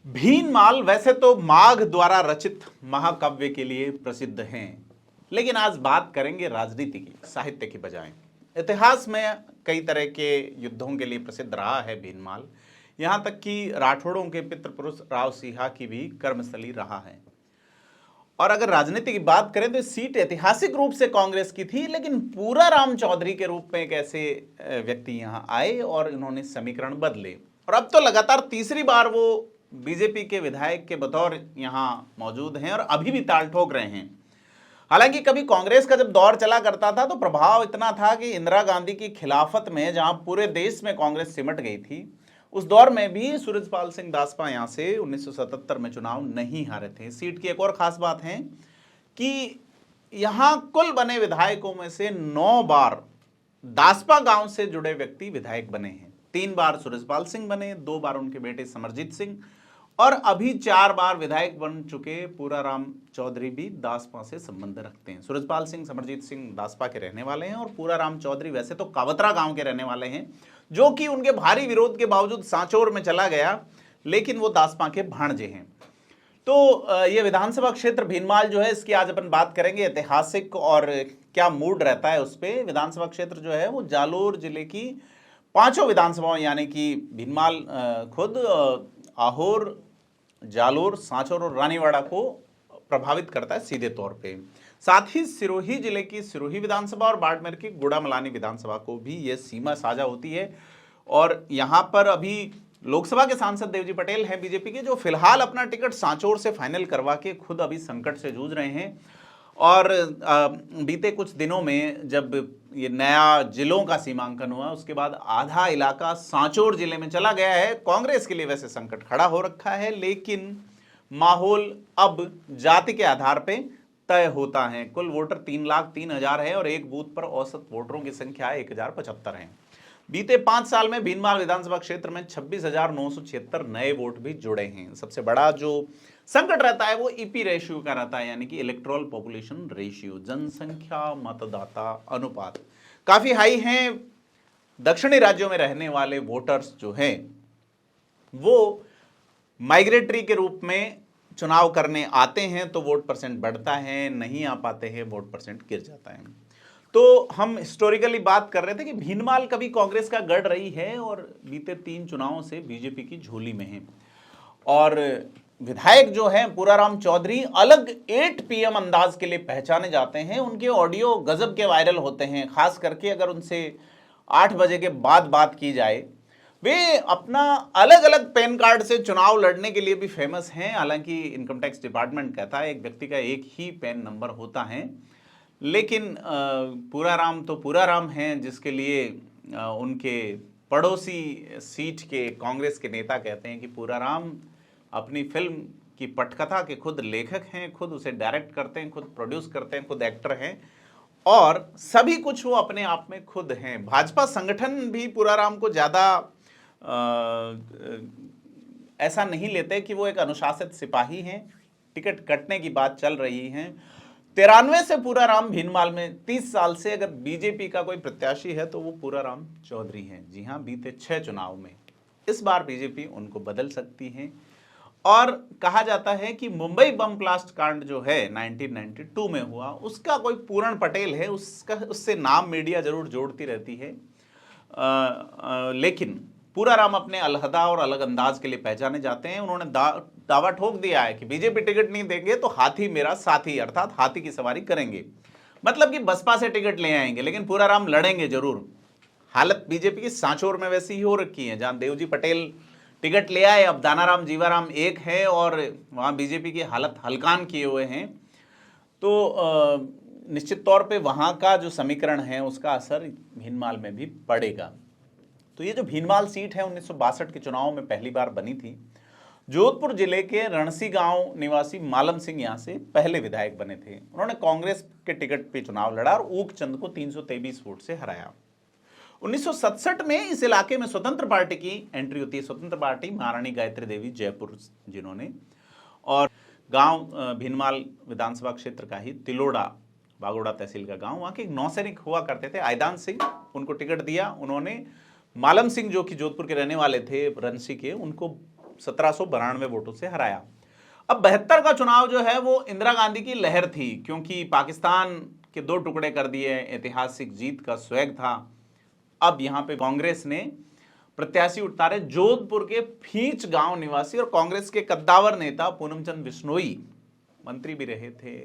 भीनमाल वैसे तो माघ द्वारा रचित महाकाव्य के लिए प्रसिद्ध हैं, लेकिन आज बात करेंगे राजनीति की, साहित्य की बजाय। इतिहास में कई तरह के युद्धों के लिए प्रसिद्ध रहा है भीनमाल। यहाँ तक कि राठौड़ों के पितृपुरुष राव सिंहा की भी कर्मस्थली रहा है। और अगर राजनीति की बात करें तो सीट ऐतिहासिक रूप से कांग्रेस की थी, लेकिन पूरा राम चौधरी के रूप में एक ऐसे व्यक्ति यहाँ आए और इन्होंने समीकरण बदले, और अब तो लगातार तीसरी बार वो बीजेपी के विधायक के बतौर यहाँ मौजूद हैं और अभी भी ताल ठोक रहे हैं। हालांकि कभी कांग्रेस का जब दौर चला करता था तो प्रभाव इतना था कि इंदिरा गांधी की खिलाफत में, जहां पूरे देश में कांग्रेस सिमट गई थी, उस दौर में भी सूरजपाल सिंह दासपा यहां से 1977 में चुनाव नहीं हारे थे। सीट की एक और खास बात है कि यहां कुल बने विधायकों में से 9 बार दासपा गांव से जुड़े व्यक्ति विधायक बने हैं। 3 बार सूरजपाल सिंह बने, 2 बार उनके बेटे समरजीत सिंह, और अभी 4 बार विधायक बन चुके पूराराम चौधरी भी दासपा से संबंध रखते हैं। सूरजपाल सिंह, समरजीत सिंह दासपा के रहने वाले हैं और पूराराम चौधरी वैसे तो कावतरा गांव के रहने वाले हैं, जो कि उनके भारी विरोध के बावजूद सांचौर में चला गया, लेकिन वो दासपा के भाणजे हैं। तो ये विधानसभा क्षेत्र भीनमाल जो है, इसकी आज अपन बात करेंगे, ऐतिहासिक और क्या मूड रहता है उस पर। विधानसभा क्षेत्र जो है वो जालोर जिले की 5 विधानसभाओं यानी कि भीनमाल खुद, आहोर, जालोर, सांचौर और रानीवाड़ा को प्रभावित करता है सीधे तौर पे। साथ ही सिरोही जिले की सिरोही विधानसभा और बाड़मेर की गुड़ामलानी विधानसभा को भी यह सीमा साझा होती है। और यहाँ पर अभी लोकसभा के सांसद देवजी पटेल हैं बीजेपी के, जो फिलहाल अपना टिकट सांचौर से फाइनल करवा के खुद अभी संकट से जूझ रहे हैं। और बीते कुछ दिनों में जब ये नया जिलों का सीमांकन हुआ, उसके बाद आधा इलाका सांचौर जिले में चला गया है। कांग्रेस के लिए वैसे संकट खड़ा हो रखा है, लेकिन माहौल अब जाति के आधार पे तय होता है। कुल वोटर 3,03,000 है और एक बूथ पर औसत वोटरों की संख्या 1075 है। बीते 5 साल में भीनमाल विधानसभा क्षेत्र में 26,976 नए वोट भी जुड़े हैं। सबसे बड़ा जो संकट रहता है वो ईपी रेशियो का रहता है, यानी कि इलेक्टोरल पॉपुलेशन रेशियो, जनसंख्या मतदाता अनुपात काफी हाई है। दक्षिणी राज्यों में रहने वाले वोटर्स जो हैं वो माइग्रेटरी के रूप में चुनाव करने आते हैं तो वोट परसेंट बढ़ता है, नहीं आ पाते हैं वोट परसेंट गिर जाता है। तो हम हिस्टोरिकली बात कर रहे थे कि भीनमाल कभी कांग्रेस का गढ़ रही है और बीते 3 चुनावों से बीजेपी की झोली में है। और विधायक जो हैं पूराराम चौधरी अलग 8 PM अंदाज के लिए पहचाने जाते हैं। उनके ऑडियो गजब के वायरल होते हैं, खास करके अगर उनसे 8 बजे के बाद बात की जाए। वे अपना अलग अलग पैन कार्ड से चुनाव लड़ने के लिए भी फेमस हैं। हालांकि इनकम टैक्स डिपार्टमेंट कहता है एक व्यक्ति का एक ही पैन नंबर होता है, लेकिन पूराराम तो पूराराम हैं, जिसके लिए उनके पड़ोसी सीट के कांग्रेस के नेता कहते हैं कि पूराराम अपनी फिल्म की पटकथा के खुद लेखक हैं, खुद उसे डायरेक्ट करते हैं, खुद प्रोड्यूस करते हैं, खुद एक्टर हैं और सभी कुछ वो अपने आप में खुद हैं। भाजपा संगठन भी पूराराम को ज़्यादा ऐसा नहीं लेते कि वो एक अनुशासित सिपाही हैं। टिकट कटने की बात चल रही है। 93 से पूराराम भीनमाल में 30 साल से अगर बीजेपी का कोई प्रत्याशी है तो वो पूराराम चौधरी हैं। जी हाँ, बीते 6 चुनाव में इस बार बीजेपी उनको बदल सकती है। और कहा जाता है कि मुंबई बम ब्लास्ट कांड जो है 1992 में हुआ, उसका कोई पूरण पटेल है, उससे नाम मीडिया जरूर जोड़ती रहती है। लेकिन पूराराम अपने अलहदा और अलग अंदाज के लिए पहचाने जाते हैं। उन्होंने दावा ठोक दिया है कि बीजेपी टिकट नहीं देंगे तो हाथी मेरा साथी, अर्थात हाथी की सवारी करेंगे। मतलब कि बसपा से टिकट ले आएंगे, लेकिन पूराराम लड़ेंगे जरूर। हालत बीजेपी की सांचौर में वैसी ही हो रखी है, जहां देवजी पटेल टिकट ले आए, अब दानाराम जीवाराम एक है और वहां बीजेपी की हालत हलकान किए हुए हैं। तो निश्चित तौर पे वहां का जो समीकरण है उसका असर भीनमाल में भी पड़ेगा। तो ये जो भीनमाल सीट है 1962 के चुनाव में पहली बार बनी थी। जोधपुर जिले के रणसी गांव निवासी मालम सिंह यहां से पहले विधायक बने थे। उन्होंने कांग्रेस के टिकट पे चुनाव लड़ा और ऊक चंद को 323 वोट से हराया। 1967 में इस इलाके में स्वतंत्र पार्टी की एंट्री होती है। स्वतंत्र पार्टी महारानी गायत्री देवी जयपुर जिन्होंने, और गांव भीनमाल विधानसभा क्षेत्र का ही तिलोड़ा, बागोड़ा तहसील का गांव, वहां के एक नौसैनिक हुआ करते थे आयदान सिंह, उनको टिकट दिया। उन्होंने मालम सिंह जो कि जोधपुर के रहने वाले थे, रंसी के, उनको 1792 वोटों से हराया। अब 72 का चुनाव जो है वो इंदिरा गांधी की लहर थी, क्योंकि पाकिस्तान के 2 टुकड़े कर दिए, ऐतिहासिक जीत का स्वैग था। अब यहां पे कांग्रेस ने प्रत्याशी उतारे जोधपुर के फींच गांव निवासी और कांग्रेस के कद्दावर नेता पूनमचंद बिश्नोई, मंत्री भी रहे थे,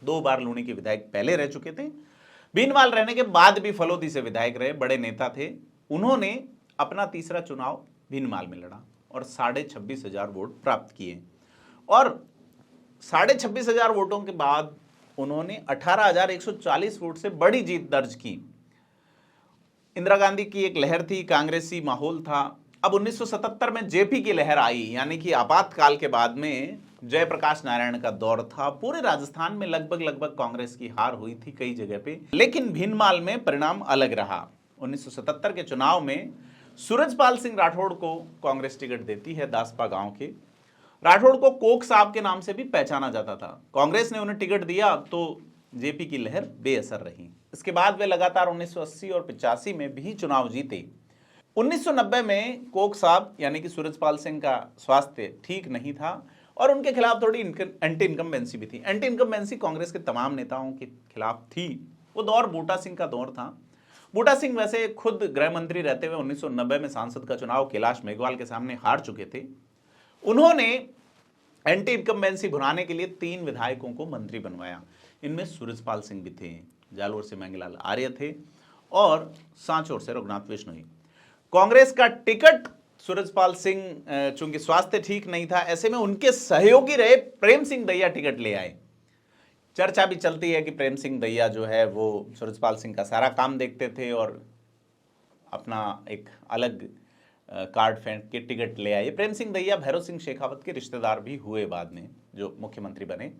2 बार लूणी के विधायक पहले रह चुके थे, भीनमाल रहने के बाद भी फलोदी से विधायक रहे, बड़े नेता थे। उन्होंने अपना तीसरा चुनाव भीनमाल में लड़ा और 26,500 वोट प्राप्त किए और 26,500 वोटों के बाद उन्होंने 18,140 वोट से बड़ी जीत दर्ज की। इंदिरा गांधी की एक लहर थी, कांग्रेसी माहौल था। अब 1977 में जेपी की लहर आई, यानी कि आपातकाल के बाद में जयप्रकाश नारायण का दौर था। पूरे राजस्थान में लगभग कांग्रेस की हार हुई थी कई जगह पे, लेकिन भीनमाल में परिणाम अलग रहा। 1977 के चुनाव में सूरजपाल सिंह राठौड़ को कांग्रेस टिकट देती है। दासपा गांव के राठौड़ को कोक साहब के नाम से भी पहचाना जाता था। कांग्रेस ने उन्हें टिकट दिया तो जेपी की लहर बेअसर रही। इसके बाद वे लगातार 1980 और 85 में भी चुनाव जीते। 1990 में कोक साहब यानी कि सूरजपाल सिंह का स्वास्थ्य ठीक नहीं था और उनके खिलाफ थोड़ी एंटी इनकम्बेंसी भी थी। एंटी इनकम्बेंसी कांग्रेस के तमाम नेताओं के खिलाफ थी। वो दौर बूटा सिंह का दौर था। बूटा सिंह वैसे खुद गृह मंत्री रहते हुए 1990 में सांसद का चुनाव कैलाश मेघवाल के सामने हार चुके थे। उन्होंने एंटी इनकम्बेंसी भुनाने के लिए 3 विधायकों को मंत्री बनवाया। इनमें सूरजपाल सिंह भी थे, जालोर से मंगीलाल आर्य थे और सांचौर से रघुनाथ बिश्नोई। कांग्रेस का टिकट सूरजपाल सिंह चूंकि स्वास्थ्य ठीक नहीं था, ऐसे में उनके सहयोगी रहे प्रेम सिंह दैया टिकट ले आए। चर्चा भी चलती है कि प्रेम सिंह दैया जो है वो सूरजपाल सिंह का सारा काम देखते थे और अपना एक अलग कार्ड फेंक के टिकट ले आए। प्रेम सिंह दैया भैरव सिंह शेखावत के रिश्तेदार भी हुए बाद में, जो मुख्यमंत्री बने।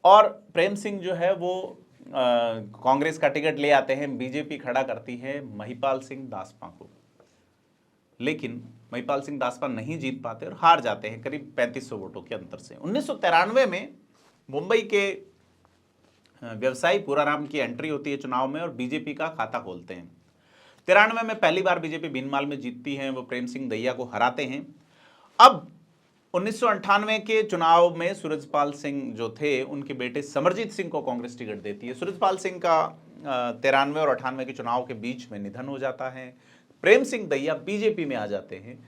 और प्रेम सिंह जो है वो कांग्रेस का टिकट ले आते हैं। बीजेपी खड़ा करती है महिपाल सिंह दासपा को, लेकिन महिपाल सिंह दासपा नहीं जीत पाते और हार जाते हैं करीब 3500 वोटों के अंतर से। 1993 में मुंबई के व्यवसायी पूराराम की एंट्री होती है चुनाव में और बीजेपी का खाता खोलते हैं। 93 में पहली बार बीजेपी भीनमाल में जीतती है, वो प्रेम सिंह दैया को हराते हैं। अब 1998 के चुनाव में सूरजपाल सिंह जो थे, उनके बेटे समरजीत सिंह को कांग्रेस टिकट देती है। सूरजपाल सिंह का 93 और 98 के चुनाव के बीच में निधन हो जाता है। प्रेम सिंह दैया बीजेपी में आ जाते हैं,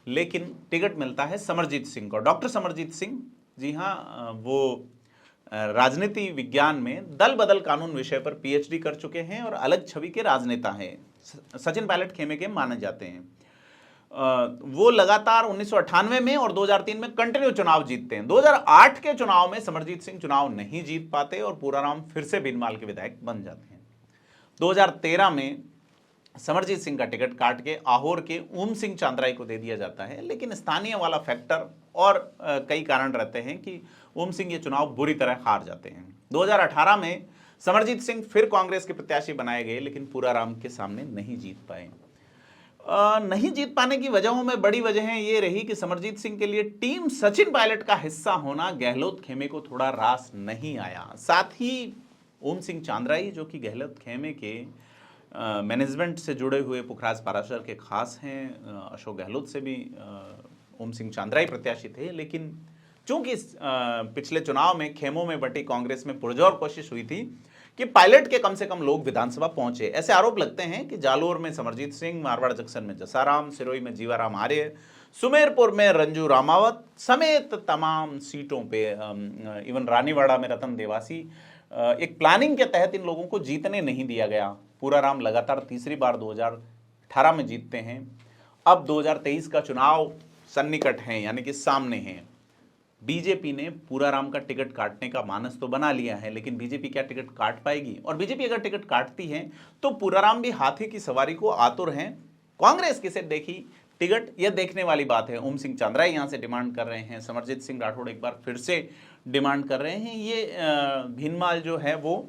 लेकिन टिकट मिलता है समरजीत सिंह को। डॉक्टर समरजीत सिंह, जी हाँ, वो राजनीति विज्ञान में दल बदल कानून विषय पर पीएचडी कर चुके हैं और अलग छवि के राजनेता हैं। सचिन पायलट खेमे के माने जाते हैं। वो लगातार 1998 में और 2003 में कंटिन्यू चुनाव जीतते हैं। 2008 के चुनाव में समरजीत सिंह चुनाव नहीं जीत पाते और पूराराम फिर से भीनमाल के विधायक बन जाते हैं। 2013 में समरजीत सिंह का टिकट काट के आहोर के ओम सिंह चांद्राई को दे दिया जाता है, लेकिन स्थानीय वाला फैक्टर और कई कारण रहते हैं कि ओम सिंह ये चुनाव बुरी तरह हार जाते हैं। 2018 में समरजीत सिंह फिर कांग्रेस के प्रत्याशी बनाए गए, लेकिन पूराराम के सामने नहीं जीत पाए। नहीं जीत पाने की वजहों में बड़ी वजह ये रही कि समरजीत सिंह के लिए टीम सचिन पायलट का हिस्सा होना गहलोत खेमे को थोड़ा रास नहीं आया। साथ ही ओम सिंह चांद्राई, जो कि गहलोत खेमे के मैनेजमेंट से जुड़े हुए पुखराज पाराशर के खास हैं, अशोक गहलोत से भी ओम सिंह चांद्राई प्रत्याशी थे, लेकिन चूंकि पिछले चुनाव में खेमों में बटी कांग्रेस में पुरजोर कोशिश हुई थी कि पायलट के कम से कम लोग विधानसभा पहुंचे। ऐसे आरोप लगते हैं कि जालोर में समरजीत सिंह, मारवाड़ जंक्शन में जसाराम, सिरोही में जीवाराम आर्य, सुमेरपुर में रंजू रामावत समेत तमाम सीटों पे, इवन रानीवाड़ा में रतन देवासी, एक प्लानिंग के तहत इन लोगों को जीतने नहीं दिया गया। पूराराम लगातार तीसरी बार 2018 में जीतते हैं। अब 2023 का चुनाव सन्निकट है, यानी कि सामने है। बीजेपी ने पूराराम का टिकट काटने का मानस तो बना लिया है, लेकिन बीजेपी क्या टिकट काट पाएगी? और बीजेपी अगर टिकट काटती है तो पूराराम भी हाथी की सवारी को आतुर हैं। कांग्रेस किसे देखी टिकट, यह देखने वाली बात है। ओम सिंह चांद्राई यहां से डिमांड कर रहे हैं, समरजीत सिंह राठौड़ एक बार फिर से डिमांड कर रहे हैं। ये भीनमाल जो है वो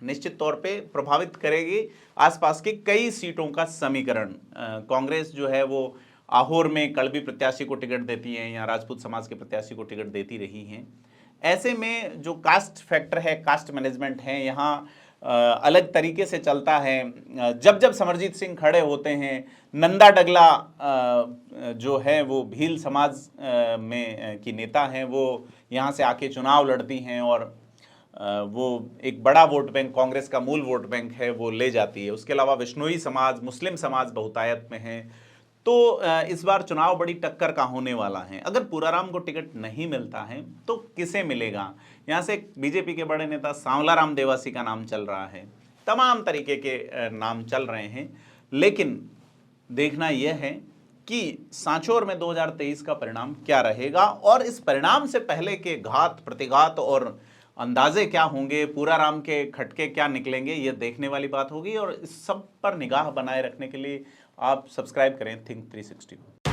निश्चित तौर पे प्रभावित करेगी आसपास की कई सीटों का समीकरण। कांग्रेस जो है वो आहोर में कड़बी प्रत्याशी को टिकट देती है या राजपूत समाज के प्रत्याशी को टिकट देती रही हैं। ऐसे में जो कास्ट फैक्टर है, कास्ट मैनेजमेंट है, यहाँ अलग तरीके से चलता है। जब जब समरजीत सिंह खड़े होते हैं, नंदा डगला जो है वो भील समाज में की नेता हैं, वो यहाँ से आके चुनाव लड़ती हैं और वो एक बड़ा वोट बैंक, कांग्रेस का मूल वोट बैंक है, वो ले जाती है। उसके अलावा विश्नोई समाज, मुस्लिम समाज बहुतायत में है। तो इस बार चुनाव बड़ी टक्कर का होने वाला है। अगर पूराराम को टिकट नहीं मिलता है तो किसे मिलेगा? यहाँ से बीजेपी के बड़े नेता सांवलाराम देवासी का नाम चल रहा है, तमाम तरीके के नाम चल रहे हैं। लेकिन देखना यह है कि सांचौर में 2023 का परिणाम क्या रहेगा और इस परिणाम से पहले के घात प्रतिघात और अंदाजे क्या होंगे, पूराराम के खटके क्या निकलेंगे, ये देखने वाली बात होगी। और इस सब पर निगाह बनाए रखने के लिए आप सब्सक्राइब करें थिंक 360 को।